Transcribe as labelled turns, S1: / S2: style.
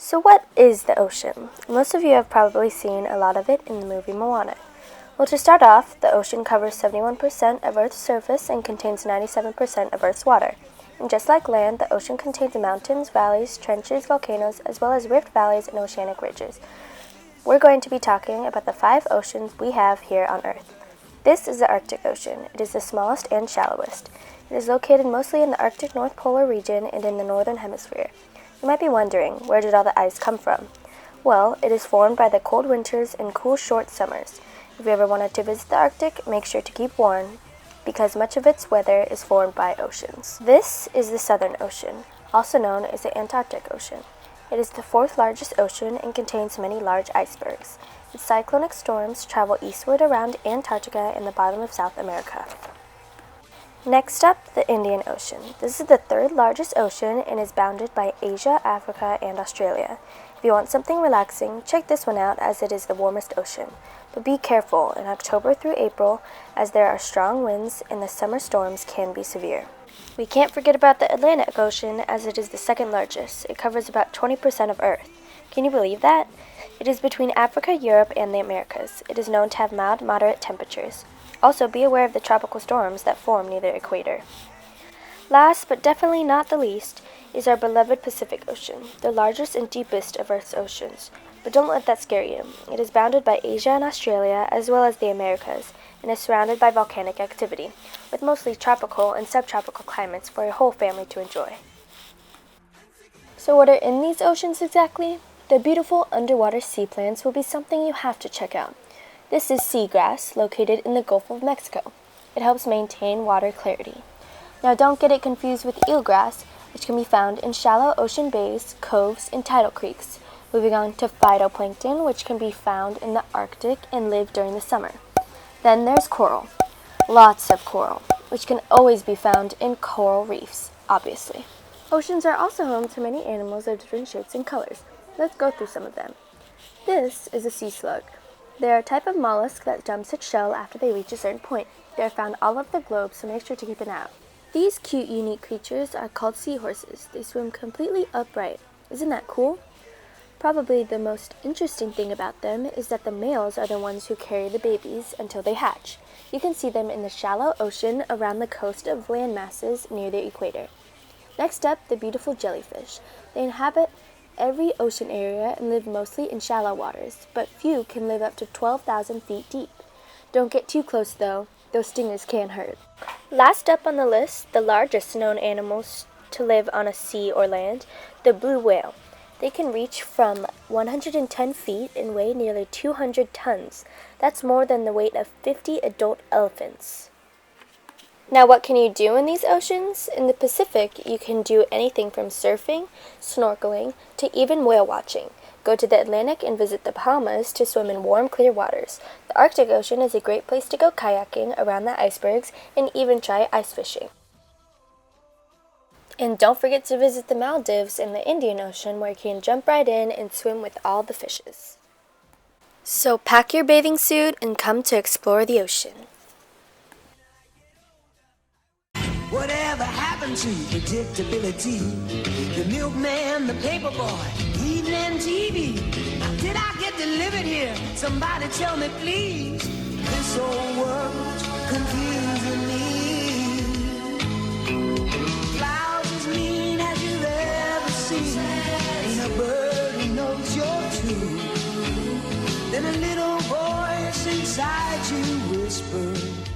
S1: So what is the ocean? Most of you have probably seen a lot of it in the movie Moana. Well, to start off, the ocean covers 71% of Earth's surface and contains 97% of Earth's water. And just like land, the ocean contains mountains, valleys, trenches, volcanoes, as well as rift valleys and oceanic ridges. We're going to be talking about the 5 oceans we have here on Earth. This is the Arctic Ocean. It is the smallest and shallowest. It is located mostly in the Arctic North Polar region and in the Northern Hemisphere. You might be wondering, where did all the ice come from? Well, it is formed by the cold winters and cool short summers. If you ever wanted to visit the Arctic, make sure to keep warm, because much of its weather is formed by oceans. This is the Southern Ocean, also known as the Antarctic Ocean. It is the 4th largest ocean and contains many large icebergs. Its cyclonic storms travel eastward around Antarctica and the bottom of South America. Next up, the Indian Ocean. This is the 3rd largest ocean and is bounded by Asia, Africa, and Australia. If you want something relaxing, check this one out as it is the warmest ocean. But be careful in October through April as there are strong winds and the summer storms can be severe. We can't forget about the Atlantic Ocean as it is the 2nd largest. It covers about 20% of Earth. Can you believe that? It is between Africa, Europe, and the Americas. It is known to have mild, moderate temperatures. Also, be aware of the tropical storms that form near the equator. Last, but definitely not the least, is our beloved Pacific Ocean, the largest and deepest of Earth's oceans. But don't let that scare you. It is bounded by Asia and Australia, as well as the Americas, and is surrounded by volcanic activity, with mostly tropical and subtropical climates for your whole family to enjoy. So what are in these oceans exactly? The beautiful underwater sea plants will be something you have to check out. This is seagrass, located in the Gulf of Mexico. It helps maintain water clarity. Now don't get it confused with eelgrass, which can be found in shallow ocean bays, coves, and tidal creeks. Moving on to phytoplankton, which can be found in the Arctic and live during the summer. Then there's coral. Lots of coral, which can always be found in coral reefs, obviously. Oceans are also home to many animals of different shapes and colors. Let's go through some of them. This is a sea slug. They are a type of mollusk that dumps its shell after they reach a certain point. They are found all over the globe, so make sure to keep an eye out. These cute, unique creatures are called seahorses. They swim completely upright. Isn't that cool? Probably the most interesting thing about them is that the males are the ones who carry the babies until they hatch. You can see them in the shallow ocean around the coast of land masses near the equator. Next up, the beautiful jellyfish. They inhabit every ocean area and live mostly in shallow waters, but few can live up to 12,000 feet deep. Don't get too close though, those stingers can hurt. Last up on the list, the largest known animals to live on a sea or land, the blue whale. They can reach from 110 feet and weigh nearly 200 tons. That's more than the weight of 50 adult elephants. Now what can you do in these oceans? In the Pacific, you can do anything from surfing, snorkeling, to even whale watching. Go to the Atlantic and visit the Bahamas to swim in warm, clear waters. The Arctic Ocean is a great place to go kayaking around the icebergs and even try ice fishing. And don't forget to visit the Maldives in the Indian Ocean where you can jump right in and swim with all the fishes. So pack your bathing suit and come to explore the ocean.
S2: Whatever happened to predictability? The milkman, the paperboy, evening TV. Now, did I get delivered here? Somebody tell me, please. This old world's confusing me. Clouds as mean as you've ever seen. Ain't a bird who knows you're true. Then a little voice inside you whispers,